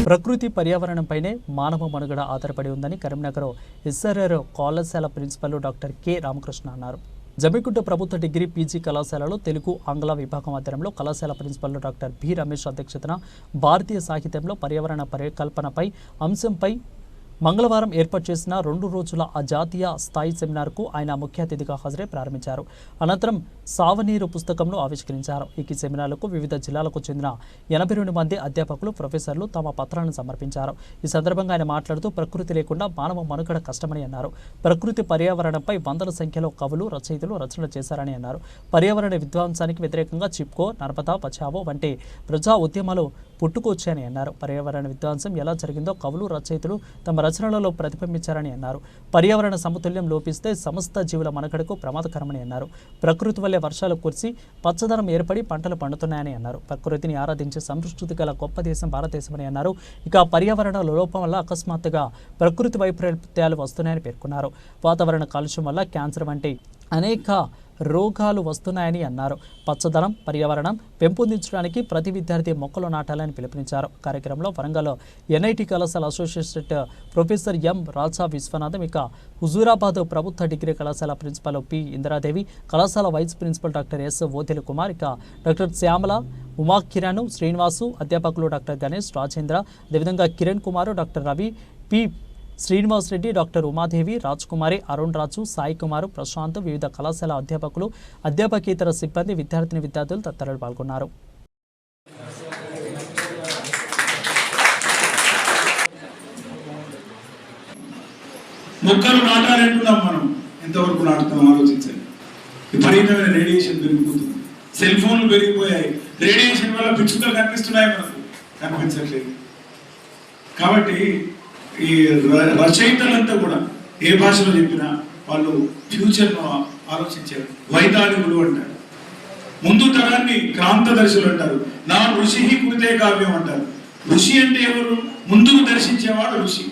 ప్రకృతి పర్యావరణంపైనే మానవ మనుగడ ఆధారపడి ఉందని కరీంనగర్ ఎస్ఆర్ఆర్ కళాశాల ప్రిన్సిపల్ డాక్టర్ కె రామకృష్ణ అన్నారు. జమ్మికుంట ప్రభుత్వ డిగ్రీ పీజీ కళాశాలలో తెలుగు ఆంగ్ల విభాగం ఆధ్వర్యంలో కళాశాల ప్రిన్సిపల్ డాక్టర్ బి రమేష్ అధ్యక్షతన భారతీయ సాహిత్యంలో పర్యావరణ పరికల్పనపై అంశంపై మంగళవారం ఏర్పాటు చేసిన 2 రోజుల జాతీయ స్థాయి సెమినార్కు ఆయన ముఖ్య అతిథిగా హాజరై ప్రారంభించారు. అనంతరం సావనీరు పుస్తకంను ఆవిష్కరించారు. ఈ సెమినార్లకు వివిధ జిల్లాలకు చెందిన 82 మంది అధ్యాపకులు, ప్రొఫెసర్లు తమ పత్రాలను సమర్పించారు. ఈ సందర్భంగా ఆయన మాట్లాడుతూ ప్రకృతి లేకుండా మానవ మనుగడ కష్టమని అన్నారు. ప్రకృతి పర్యావరణంపై వందల సంఖ్యలో కవులు, రచయితలు రచనలు చేశారని అన్నారు. పర్యావరణ విధ్వంసానికి వ్యతిరేకంగా చిప్కో, నర్మదా బచావో వంటి ప్రజా ఉద్యమాలు పుట్టుకొచ్చాయని అన్నారు. పర్యావరణ విధ్వంసం ఎలా జరిగిందో కవులు, రచయితలు తమ రచనలలో ప్రతిబింబించారని అన్నారు. పర్యావరణ సమతుల్యం లోపిస్తే సమస్త జీవుల మనుగడకు ప్రమాదకరమని అన్నారు. ప్రకృతి వల్లే వర్షాలు కురిసి పచ్చదనం ఏర్పడి పంటలు పండుతున్నాయని అన్నారు. ప్రకృతిని ఆరాధించే సంస్కృతి గల గొప్ప దేశం భారతదేశమని అన్నారు. ఇక పర్యావరణ లోపం వల్ల అకస్మాత్తుగా ప్రకృతి వైపరీత్యాలు వస్తున్నాయని పేర్కొన్నారు. వాతావరణ కాలుష్యం వల్ల క్యాన్సర్ వంటి అనేక రోగాలు వస్తున్నాయని అన్నారు. పచ్చదనం, పర్యావరణం పెంపొందించడానికి ప్రతి విద్యార్థి మొక్కలు నాటాలని పిలుపునిచ్చారు. కార్యక్రమంలో వరంగల్ ఎన్ఐటి కళాశాల associate professor M Raja Viswanatham, ఇక హుజూరాబాద్ ప్రభుత్వ డిగ్రీ కళాశాల ప్రిన్సిపల్ పి ఇందిరాదేవి, కళాశాల vice principal doctor S Othela Kumar, ఇక డాక్టర్ శ్యామల, ఉమా కిరణ్, శ్రీనివాసు, అధ్యాపకులు డాక్టర్ గణేష్, రాజేంద్ర, అదేవిధంగా Kiran Kumar, doctor Ravi, P Srinivas Reddy, doctor Umadevi, Rajkumari, Arun Raju, Sai Kumar, Prashanth, వివిధ కళాశాల అధ్యాపకులు, అధ్యాపకేతర సిబ్బంది, విద్యార్థులు తదితరులు పాల్గొన్నారు. మొక్కలు నాటాలంటున్నాం, మనం ఎంతవరకు నాటుతాం ఆలోచించాలి. విపరీతమైన రేడియేషన్ పెరిగిపోతుంది, సెల్ ఫోన్లు పెరిగిపోయాయి, రేడియేషన్ వల్ల పిచ్చుకలు కనిపిస్తున్నాయి, మనకు కనిపించట్లేదు. కాబట్టి ఈ రచయితలంతా కూడా ఏ భాషలో చెప్పినా వాళ్ళు ఫ్యూచర్ను ఆలోచించారు. వైతాళికులు అంటారు, ముందు తరాన్ని క్రాంతదర్శులు అంటారు, నా ఋషి కృతే కావ్యం అంటారు. ఋషి అంటే ఎవరు? ముందుకు దర్శించేవాడు ఋషి.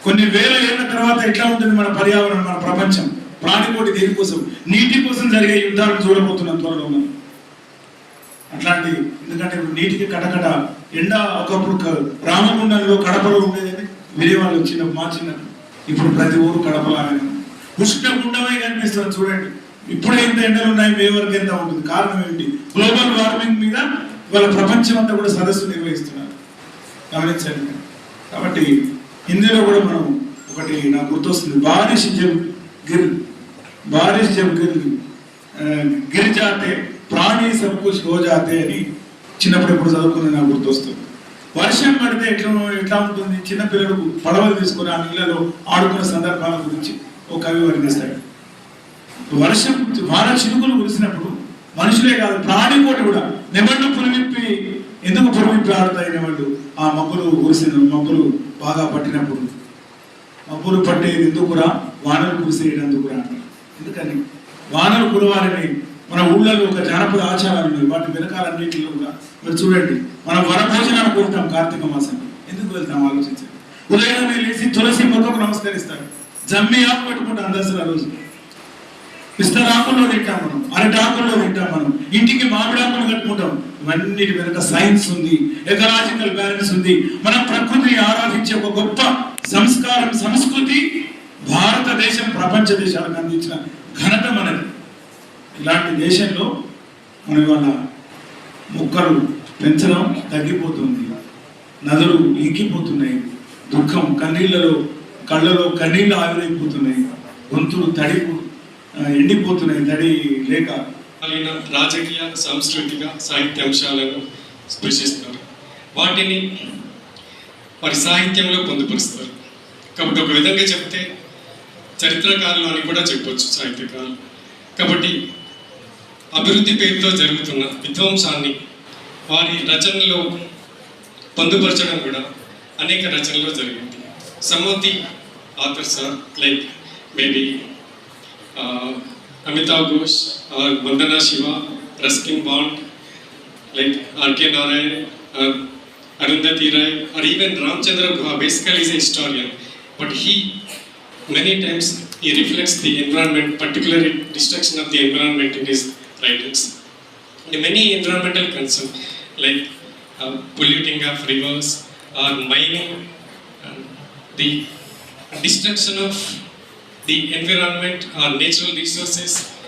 కొన్ని వేల ఏళ్ల తర్వాత ఎట్లా ఉంటుంది మన పర్యావరణం, మన ప్రపంచం, ప్రాణికోటి దేనికోసం? నీటి కోసం జరిగే యుద్ధాలను చూడబోతున్నాం త్వరలో మనం. అట్లాంటి, ఎందుకంటే నీటికి కటకట ఎండ. ఒకప్పుడు రామగుండంలో, కడపలో ఉండేది, వేరే వాళ్ళు వచ్చిన మార్చినట్టు ఇప్పుడు ప్రతి ఊరు కడపలాగానే ఉష్ణగుండమే కనిపిస్తుంది. చూడండి, ఇప్పుడు ఎంత ఎండలు ఉన్నాయి, మే వరకు ఎంత ఉంటుంది. కారణం ఏంటి? గ్లోబల్ వార్మింగ్ మీద వాళ్ళ ప్రపంచం అంతా కూడా సదస్సు నిర్వహిస్తున్నారు, గమనించండి. కాబట్టి హిందీలో కూడా మనం ఒకటి నాకు గుర్తొస్తుంది, బారిష్ జబ్ గిర్ జాతే ప్రాణి సబ్ కుచ్ హో జాతే అని చిన్నప్పుడు ఎప్పుడు చదువుకుని నాకు గుర్తొస్తుంది. వర్షం పడితే ఎట్లా ఉంటుంది? చిన్నపిల్లలు పడవలు తీసుకుని ఆ నీళ్ళలో ఆడుకున్న సందర్భాల గురించి ఒక కవి వర్ణిస్తాడు. వాన చినుకులు కురిసినప్పుడు మనుషులే కాదు, ప్రాణికోటి కూడా నెమళ్ళు పులివిప్పి, ఎందుకు పులివిప్పి ఆడుతాయి నెమళ్ళు? ఆ మబ్బులు కురిసిన, మబ్బులు బాగా పట్టినప్పుడు, మబ్బులు పట్టేది ఎందుకురా? వానలు కురిసేటందుకురా అంటారు. ఎందుకని? వానలు కురవాలని మన ఊళ్ళలో ఒక జానపద ఆచారాలు ఉన్నాయి. వాటి వెనకాలన్నింటిలో కూడా మీరు చూడండి, మనం వనభోజనాలు కోరుతాం కార్తీక మాసం. ఎందుకు వెళ్తాం ఆలోచించండి. ఉదయాన్నే లేచి తులసి మొక్కకు నమస్కరిస్తాడు, జమ్మి ఆకు పెట్టుకుంటాం దసరా రోజు, విస్తరాకుల్లో తింటాం మనం, అరటాకుల్లో తింటాం మనం, ఇంటికి మామిడాకులు కట్టుకుంటాం. ఇవన్నిటి వెనక సైన్స్ ఉంది, ఎకలాజికల్ బ్యాలెన్స్ ఉంది. మనం ప్రకృతిని ఆరాధించే ఒక గొప్ప సంస్కారం, సంస్కృతి భారతదేశం ప్రపంచ దేశాలకు అందించిన ఘనత మనది. ఇలాంటి దేశంలో మన వాళ్ళ మొక్కలు పెంచడం తగ్గిపోతుంది, నదులు ఇంకిపోతున్నాయి, దుఃఖం కళ్ళలో కన్నీళ్ళు ఆవిరైపోతున్నాయి, గొంతులు ఎండిపోతున్నాయి, తడి లేక. రాజకీయ, సాంస్కృతిక, సాహిత్య అంశాలను స్పృశిస్తారు, వాటిని వారి సాహిత్యంలో పొందుపరుస్తారు. కాబట్టి ఒక విధంగా చెప్తే చరిత్రకారులు అని కూడా చెప్పవచ్చు, సాహిత్యకారులు. కాబట్టి అభివృద్ధి పేరుతో జరుగుతున్న విధ్వంసాన్ని వారి రచనలో పొందుపరచడం కూడా అనేక రచనల్లో జరిగింది. Some of the authors are like maybe Amitav Ghosh or Vandana Shiva, Ruskin Bond, like R.K. Narayan, Arundhati Roy, or even Ramchandra Guha. Basically is a historian, but many times he reflects the environment, particularly destruction of the environment in his writings. And many environmental concerns like polluting of rivers or mining, and the destruction of the environment or natural resources